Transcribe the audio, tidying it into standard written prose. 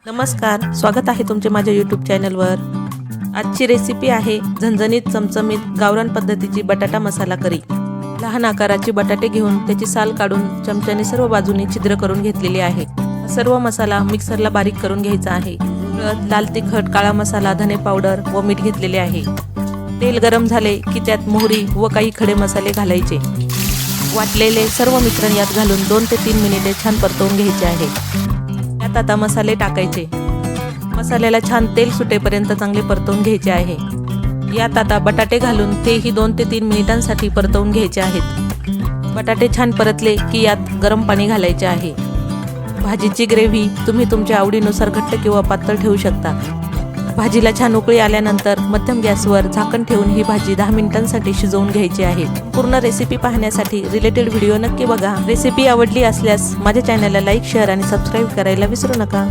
नमस्कार, स्वागत आहे तुमचे माझ्या यूट्यूब चॅनलवर। आजची रेसिपी आहे झणझणीत चमचमीत गावरान पद्धतीची बटाटा मसाला करी। लहान आकाराचे बटाटे घेऊन त्याची साल काढून चमच्याने सर्व बाजूंनी छिद्र करून घेतलेले आहे। सर्व मसाला मिक्सरला बारीक करून घ्यायचा आहे। लाल तिखट, काळा मसाला, धने पावडर व मीठ घेतलेले आहे। तेल गरम झाले की त्यात मोहरी व काही खडे मसाले घालायचे। वाटलेले सर्व मिश्रण यात घालून 2 ते 3 मिनिटे छान परतवून घ्यायचे आहे। यात आता मसाले टाकायचे। मसाल्याला छान तेल सुटेपर्यंत चांगले परतवून घ्यायचे आहे। यात आता बटाटे घालून तेही 2 ते 3 मिनिटांसाठी परतवून घ्यायचे आहेत। बटाटे छान परतले की यात गरम पाणी घालायचे आहे। भाजीची ग्रेव्ही तुम्ही तुमच्या आवडीनुसार घट्ट किंवा पातळ ठेवू शकता। भाजीला छान उकळी आल्यानंतर मध्यम गॅसवर झाकण ठेवून ही भाजी 10 मिनिटांसाठी शिजवून घ्यायची आहे। पूर्ण रेसिपी पाहण्यासाठी रिलेटेड व्हिडिओ नक्की बघा। रेसिपी आवडली असल्यास माझ्या चॅनलला लाईक, शेअर आणि सबस्क्राईब करायला विसरू नका।